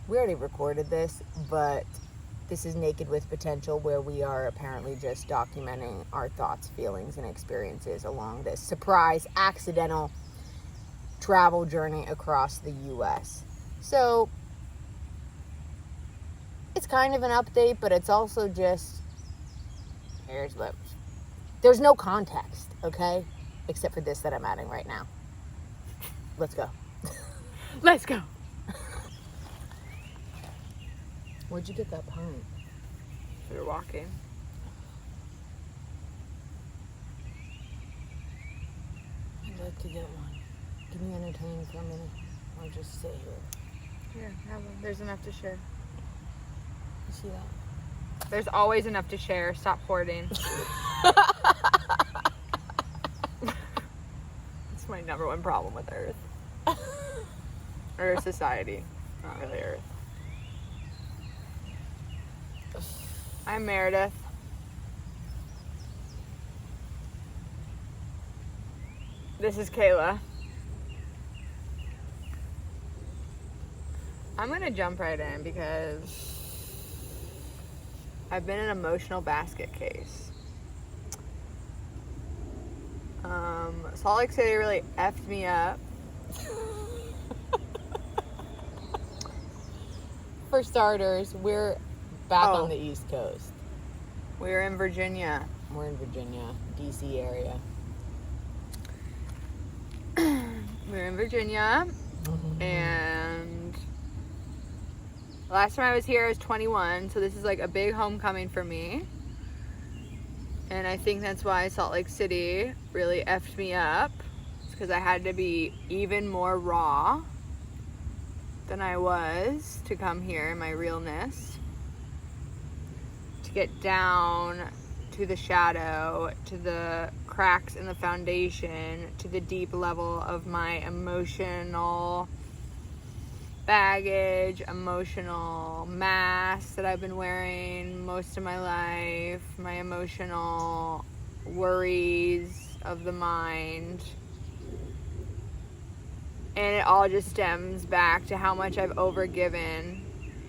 we already recorded this, but this is Naked with Potential, where we are apparently just documenting our thoughts, feelings, and experiences along this surprise, accidental travel journey across the U.S. So, it's kind of an update, but it's also just, there's no context, okay? Except for this that I'm adding right now. Let's go. Let's go. Where'd you get that pint? We were walking. I'd like to get one. Give me entertainment for a minute. I'll just sit here. Here, have one. There's enough to share. You see that? There's always enough to share. Stop hoarding. It's my number one problem with Earth. Or society. Not really Earth. I'm Meredith. This is Kayla. I'm gonna jump right in because I've been an emotional basket case. Salt Lake City really effed me up. For starters, we're back on the East Coast. We're in Virginia. We're in Virginia, D.C. area. We're in Virginia, and last time I was here I was 21, so this is like a big homecoming for me. And I think that's why Salt Lake City really effed me up. It's because I had to be even more raw than I was to come here in my realness. To get down to the shadow, to the cracks in the foundation, to the deep level of my emotional baggage, emotional mask that I've been wearing most of my life, my emotional worries of the mind. And it all just stems back to how much I've overgiven.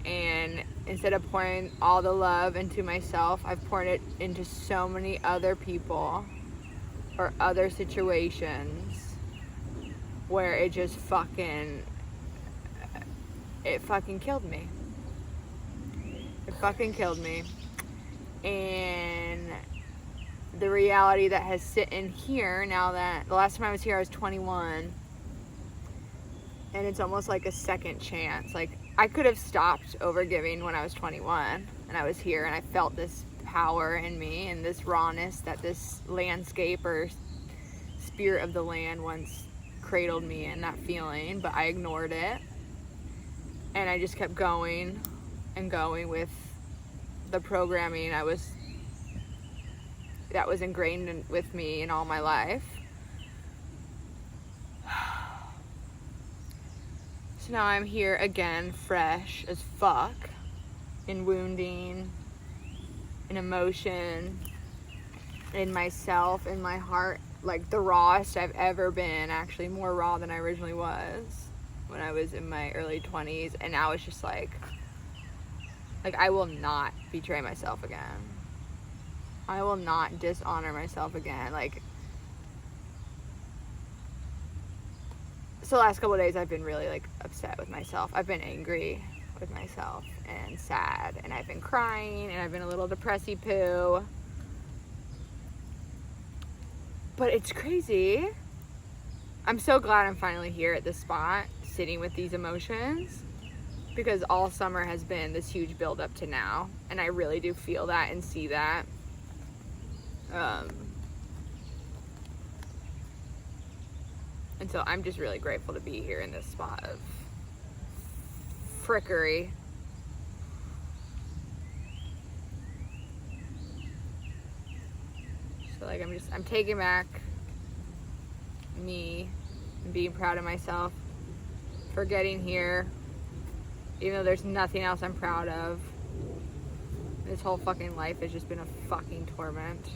And instead of pouring all the love into myself, I've poured it into so many other people or other situations where it just fucking killed me. It fucking killed me. And the reality that has sit in here now that the last time I was here I was 21, and it's almost like a second chance. Like, I could have stopped overgiving when I was 21 and I was here and I felt this power in me and this rawness that this landscape or spirit of the land once cradled me in, that feeling, but I ignored it. And I just kept going and going with the programming that was ingrained with me in all my life. So now I'm here again, fresh as fuck, in wounding, in emotion, in myself, in my heart, like the rawest I've ever been, actually more raw than I originally was when I was in my early 20s, and now it's just like I will not betray myself again. I will not dishonor myself again. So the last couple of days I've been really upset with myself. I've been angry with myself and sad, and I've been crying, and I've been a little depressy poo. But it's crazy. I'm so glad I'm finally here at this spot, sitting with these emotions, because all summer has been this huge build up to now, and I really do feel that and see that. And so I'm just really grateful to be here in this spot of frickery. So I'm taking back me and being proud of myself for getting here, even though there's nothing else I'm proud of. This whole fucking life has just been a fucking torment.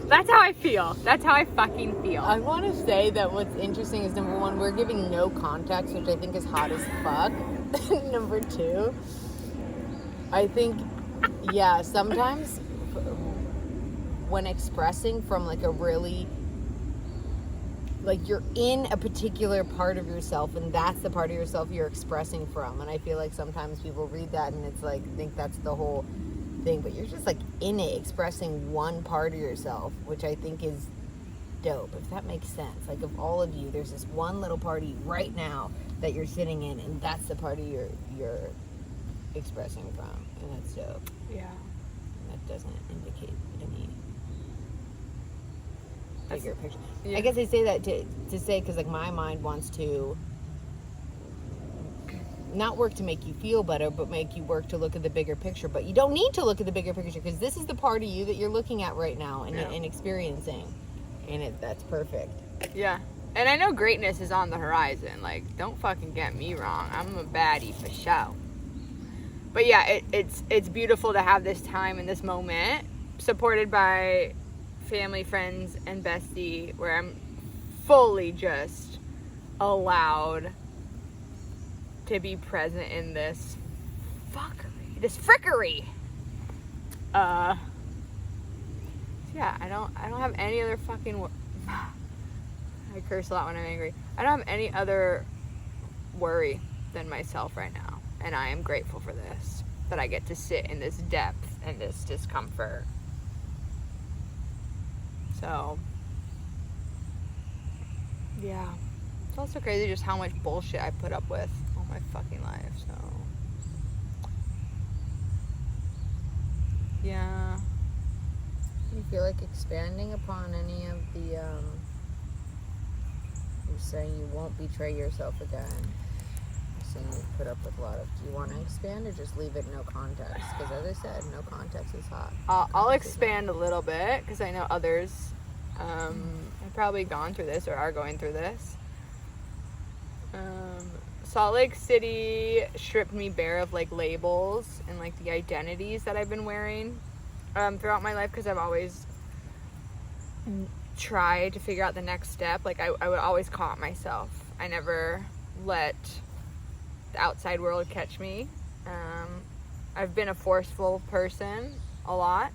That's how I feel. That's how I fucking feel. I want to say that what's interesting is, number one, we're giving no context, which I think is hot as fuck. Number two, I think, yeah, sometimes when expressing from like a really, like you're in a particular part of yourself and that's the part of yourself you're expressing from. And I feel like sometimes people read that and it's like, think that's the whole thing, but you're just like in it expressing one part of yourself, which I think is dope, if that makes sense. Like, of all of you, there's this one little part of you right now that you're sitting in, and that's the part of you're expressing from, and that's dope. Yeah. And that doesn't indicate any bigger picture. Yeah. I guess I say that to say, because like my mind wants to not work to make you feel better, but make you work to look at the bigger picture. But you don't need to look at the bigger picture, because this is the part of you that you're looking at right now and experiencing, and that's perfect. Yeah. And I know greatness is on the horizon. Like, don't fucking get me wrong. I'm a baddie for show. But yeah, it's beautiful to have this time and this moment supported by family, friends, and bestie, where I'm fully just allowed to be present in this frickery. Yeah, I don't have any other fucking I curse a lot when I'm angry. I don't have any other worry than myself right now, and I am grateful for this, that I get to sit in this depth and this discomfort. So yeah, it's also crazy just how much bullshit I put up with all my fucking life. So yeah. You feel like expanding upon any of the you're saying you won't betray yourself again. You're saying you put up with a lot of, do you want to expand or just leave it no context? Because as I said, no context is hot. I'll expand a little bit, because I know others have probably gone through this or are going through this. Salt Lake City stripped me bare of like labels and like the identities that I've been wearing throughout my life, because I've always tried to figure out the next step. Like I would always call it myself. I never let the outside world catch me. I've been a forceful person a lot,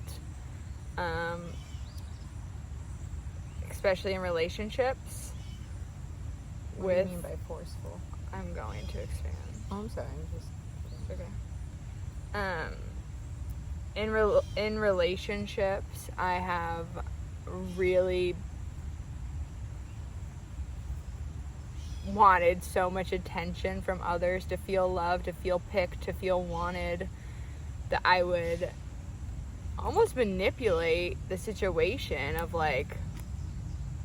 especially in relationships. What do you mean by forceful? I'm going to expand. Oh, I'm sorry. Okay. In relationships, I have really wanted so much attention from others, to feel loved, to feel picked, to feel wanted, that I would almost manipulate the situation of like,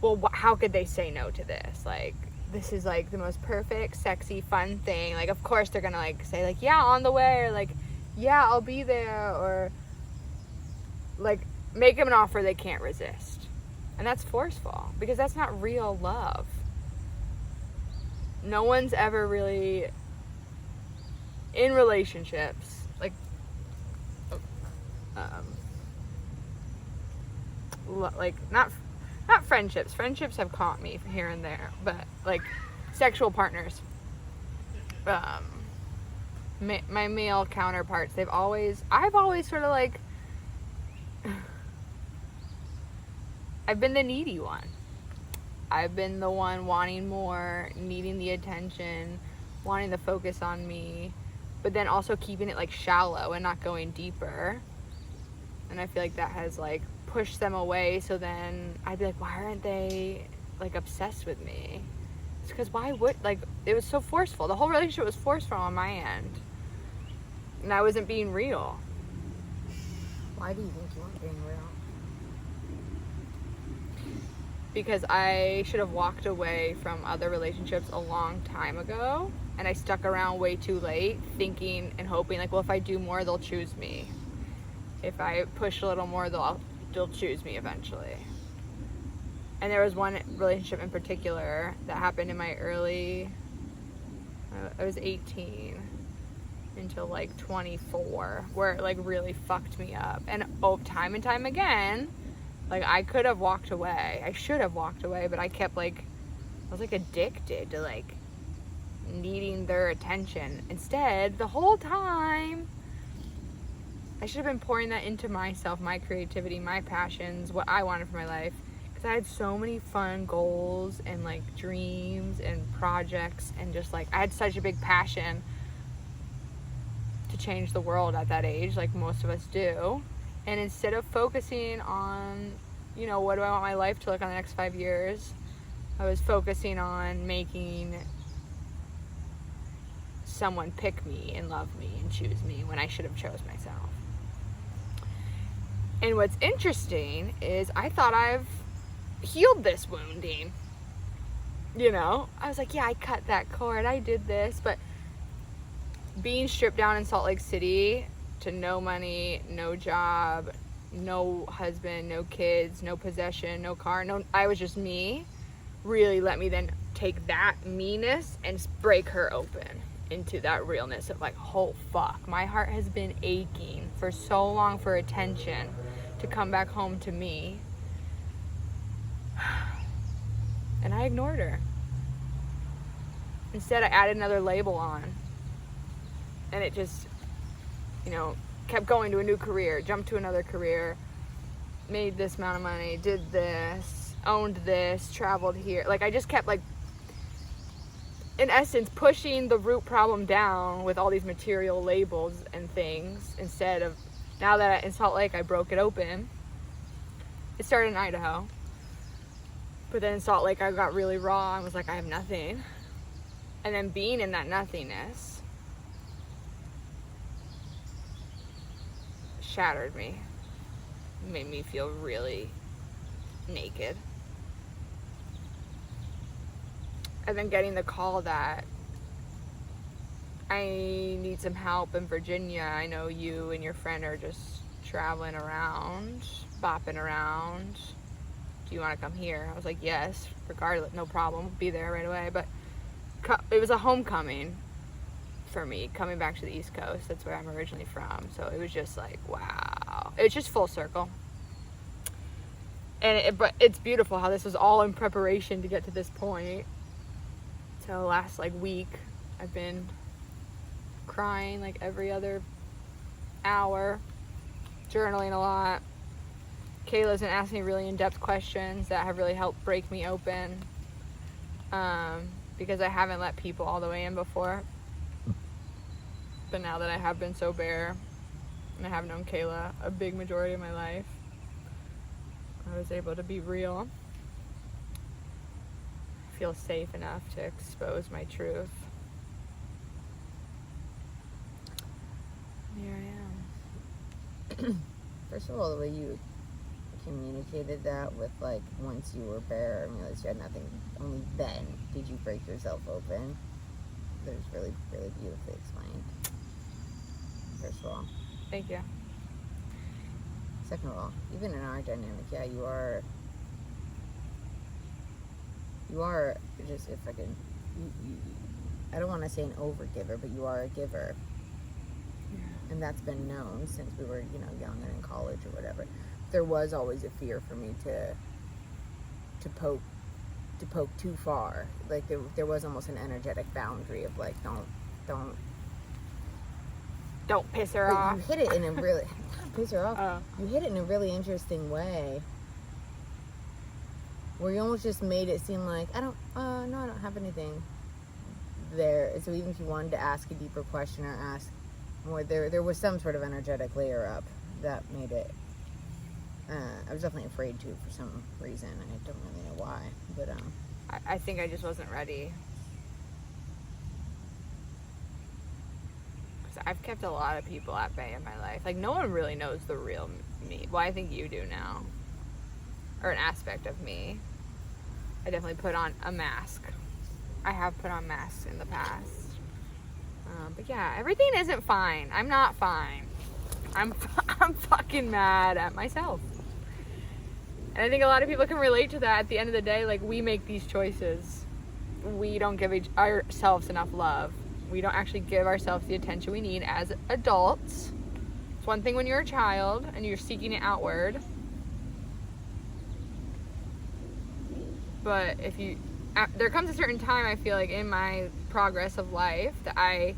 well, how could they say no to this? Like, this is like the most perfect, sexy, fun thing. Like, of course they're gonna like say like, yeah, on the way, or like, yeah, I'll be there, or like make them an offer they can't resist. And that's forceful, because that's not real love. No one's ever really in relationships, like not friendships. Friendships have caught me here and there, but like sexual partners, my male counterparts, I've always sort of like, I've been the needy one. I've been the one wanting more, needing the attention, wanting the focus on me, but then also keeping it like shallow and not going deeper. And I feel like that has like pushed them away. So then I'd be like, why aren't they like obsessed with me? It's because why would, like, it was so forceful. The whole relationship was forceful on my end, and I wasn't being real. Why do you think you weren't being real? Because I should have walked away from other relationships a long time ago, and I stuck around way too late, thinking and hoping like, well, if I do more, they'll choose me. If I push a little more, they'll choose me eventually. And there was one relationship in particular that happened in my I was 18 until like 24, where it like really fucked me up. And time and time again, Like, I could have walked away. I should have walked away, but I kept, like, I was, like, addicted to, like, needing their attention. Instead, the whole time, I should have been pouring that into myself, my creativity, my passions, what I wanted for my life. Because I had so many fun goals and, like, dreams and projects, and just, like, I had such a big passion to change the world at that age, like most of us do. And instead of focusing on, you know, what do I want my life to look on the next 5 years, I was focusing on making someone pick me and love me and choose me when I should have chose myself. And what's interesting is I thought I've healed this wounding. You know, I was like, yeah, I cut that cord, I did this, but being stripped down in Salt Lake City to no money, no job, no husband, no kids, no possession, no car, I was just me, really let me then take that meanness and break her open into that realness of like, oh fuck, my heart has been aching for so long for attention to come back home to me. And I ignored her. Instead, I added another label on. And it just, you know, kept going to a new career, jumped to another career, made this amount of money, did this, owned this, traveled here. Like, I just kept, like, in essence, pushing the root problem down with all these material labels and things, instead of, now that in Salt Lake I broke it open. It started in Idaho. But then in Salt Lake I got really raw and was like, I have nothing. And then being in that nothingness shattered me, made me feel really naked. And then getting the call that I need some help in Virginia. I know you and your friend are just traveling around, bopping around. Do you want to come here? I was like, yes, regardless, no problem, be there right away. But it was a homecoming for me, coming back to the East Coast. That's where I'm originally from. So it was just like, wow. It was just full circle. And but it's beautiful how this was all in preparation to get to this point. So last like week, I've been crying like every other hour, journaling a lot. Kayla's been asking me really in-depth questions that have really helped break me open, because I haven't let people all the way in before. But now that I have been so bare, and I have known Kayla a big majority of my life, I was able to be real. I feel safe enough to expose my truth. Here I am. First of all, the way you communicated that with, like, once you were bare and realized you had nothing, only then did you break yourself open. That was really, really beautifully explained. First of all. Thank you. Second of all, even in our dynamic, yeah, you are just, if I can, I don't want to say an overgiver, but you are a giver. Yeah. And that's been known since we were, you know, young and in college or whatever. There was always a fear for me to poke too far. Like there was almost an energetic boundary of like, don't piss her off. You hit it in a really piss her off. You hit it in a really interesting way, where you almost just made it seem like I don't have anything there. So even if you wanted to ask a deeper question or ask more, there was some sort of energetic layer up that made it. I was definitely afraid to for some reason. I don't really know why, but I think I just wasn't ready. I've kept a lot of people at bay in my life. Like, no one really knows the real me. Well, I think you do now. Or an aspect of me. I definitely put on a mask. I have put on masks in the past. But yeah, everything isn't fine. I'm not fine. I'm fucking mad at myself. And I think a lot of people can relate to that. At the end of the day, like, we make these choices. We don't give ourselves enough love. We don't actually give ourselves the attention we need as adults. It's one thing when you're a child and you're seeking it outward. But there comes a certain time, I feel like, in my progress of life that I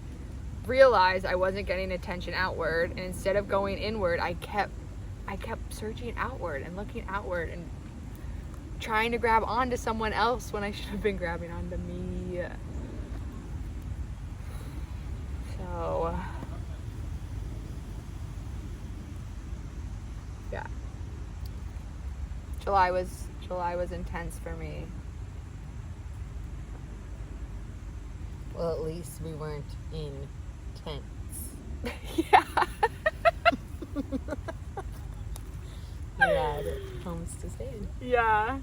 realized I wasn't getting attention outward, and instead of going inward, I kept searching outward and looking outward and trying to grab onto someone else when I should have been grabbing onto me. So yeah, July was intense for me. Well, at least we weren't intense. Yeah. We had homes to stay in. Yeah.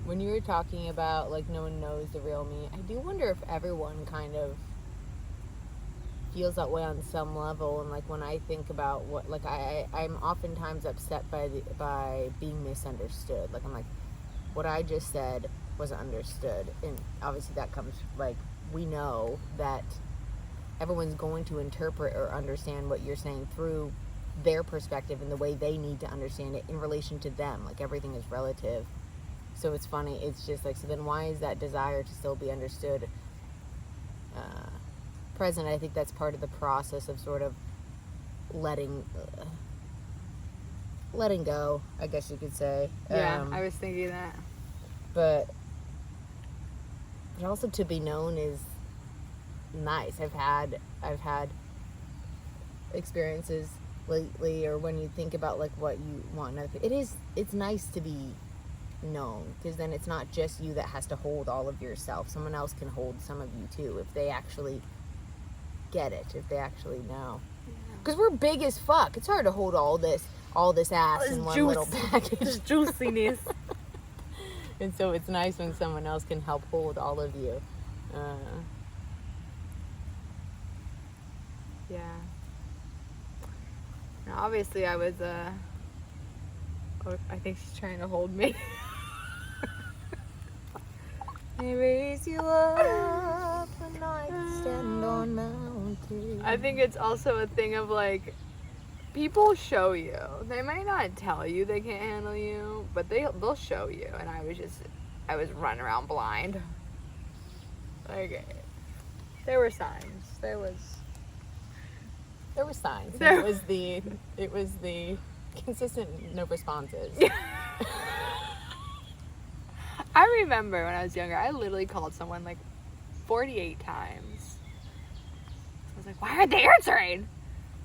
When you were talking about, like, no one knows the real me, I do wonder if everyone kind of feels that way on some level. And, like, when I think about what, like, I'm oftentimes upset by being misunderstood. Like, I'm like, what I just said wasn't understood. And obviously that comes, like, we know that everyone's going to interpret or understand what you're saying through their perspective and the way they need to understand it in relation to them. Like, everything is relative. So it's funny. It's just like, so then why is that desire to still be understood present? I think that's part of the process of sort of letting go, I guess you could say. Yeah, I was thinking that. But also to be known is nice. I've had experiences lately, or when you think about, like, what you want, it's nice to be known, because then it's not just you that has to hold all of yourself. Someone else can hold some of you too, if they actually get it, if they actually know. Because we're big as fuck. It's hard to hold all this ass in one little package. This juiciness. And so it's nice when someone else can help hold all of you. Yeah. Now, obviously, I was, I think she's trying to hold me. I raise you up when I stand on mountains. I think it's also a thing of, like, people show you. They might not tell you they can't handle you, but they'll show you. And I was running around blind. Like, there were signs. There were signs. It was the consistent no responses. I remember when I was younger, I literally called someone like 48 times. I was like, why aren't they answering?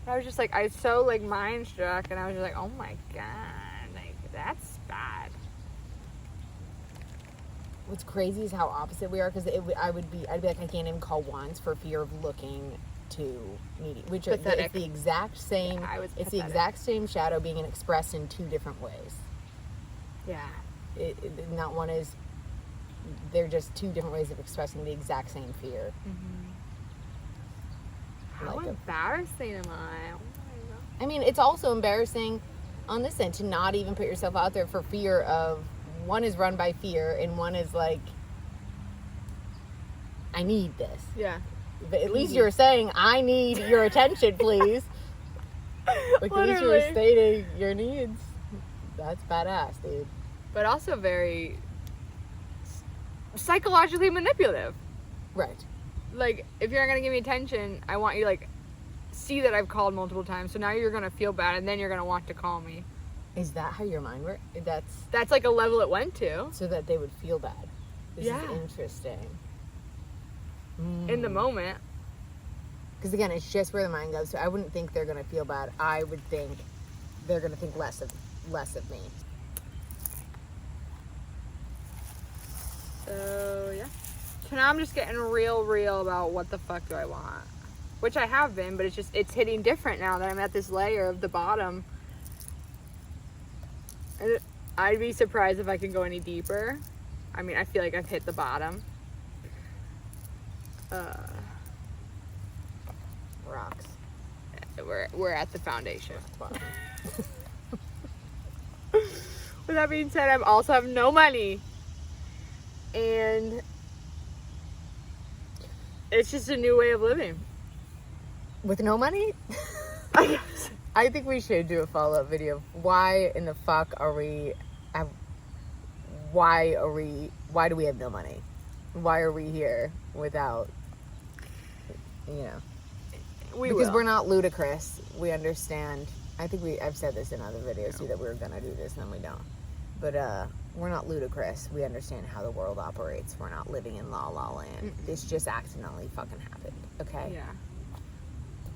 And I was just like, I was so, like, mind struck, and I was just like, oh my god, like, that's bad. What's crazy is how opposite we are, because I'd be like, I can't even call once for fear of looking too needy, which it's the exact same. Yeah, it's the exact same shadow being expressed in two different ways. Yeah. Not one is. They're just two different ways of expressing the exact same fear. Mm-hmm. How embarrassing am I? Oh my God. I mean, it's also embarrassing on this end to not even put yourself out there for fear of. One is run by fear, and one is like, I need this. Yeah. But at least you're saying, I need your attention, please. Like, at least you're stating your needs. That's badass, dude. But also very psychologically manipulative. Right. Like, if you're not going to give me attention, I want you to, like, see that I've called multiple times, so now you're going to feel bad, and then you're going to want to call me. Is that how your mind works? That's like a level it went to. So that they would feel bad. This Yeah. is interesting. In the moment. Because, again, it's just where the mind goes. So I wouldn't think they're going to feel bad. I would think they're going to think less of me. So, yeah. So now I'm just getting real about what the fuck do I want. Which I have been, but it's hitting different now that I'm at this layer of the bottom. I'd be surprised if I can go any deeper. I mean, I feel like I've hit the bottom. Rocks. We're at the foundation. With that being said, I also have no money. And it's just a new way of living. With no money? I think we should do a follow-up video of why in the fuck why do we have no money? Why are we here without, because we're not ludicrous. We understand. I think I've said this in other videos too, that we were going to do this and then we don't. But we're not ludicrous. We understand how the world operates. We're not living in la la land. This just accidentally fucking happened, okay? Yeah.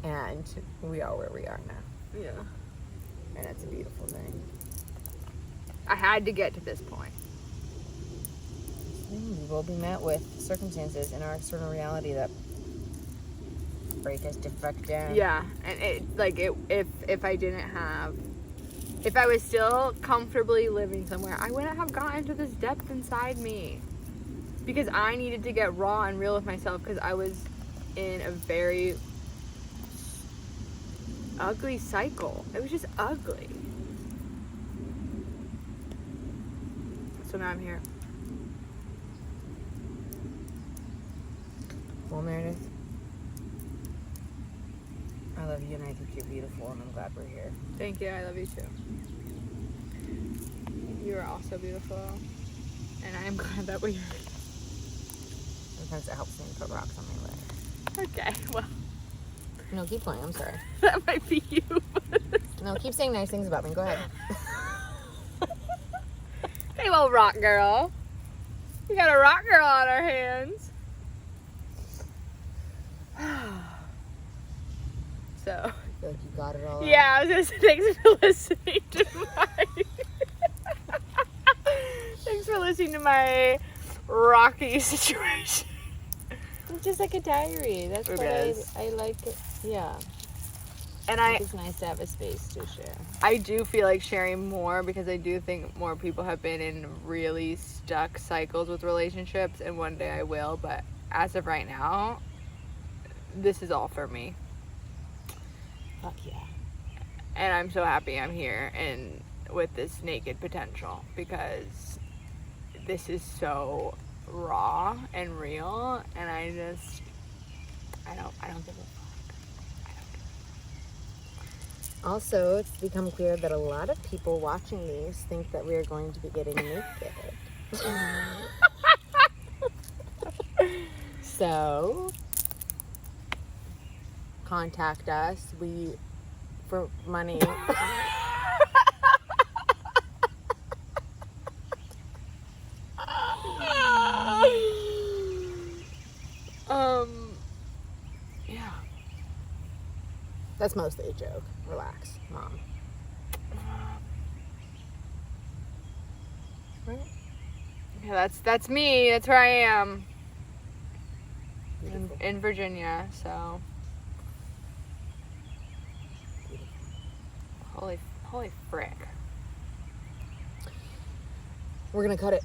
And we are where we are now. Yeah. And it's a beautiful thing. I had to get to this point. We will be met with circumstances in our external reality that break us to fuck down. Yeah, and if I was still comfortably living somewhere, I wouldn't have gotten to this depth inside me. Because I needed to get raw and real with myself because I was in a very ugly cycle. It was just ugly. So now I'm here. Well, Meredith, I love you and I think you're beautiful and I'm glad we're here. Thank you. I love you too. You are also beautiful. And I am glad that we're here. Sometimes it helps me to put rocks on my leg. Okay, well. No, keep going. I'm sorry. That might be you. No, keep saying nice things about me. Go ahead. Hey, well, rock girl. We got a rock girl on our hands. So. I feel like you got it all. Yeah, I was just thanks for listening to my. Thanks for listening to my rocky situation. It's just like a diary. That's what I like it. Yeah. And it's nice to have a space to share. I do feel like sharing more because I do think more people have been in really stuck cycles with relationships, and one day I will, but as of right now, this is all for me. Fuck yeah. And I'm so happy I'm here and with this naked potential because this is so raw and real, and I don't give a fuck. Also, it's become clear that a lot of people watching these think that we are going to be getting naked. So, contact us. For money. Yeah. That's mostly a joke. Relax, Mom. Right? Yeah, that's me. That's where I am. Beautiful. In Virginia, so. Beautiful. Holy frick. We're gonna cut it.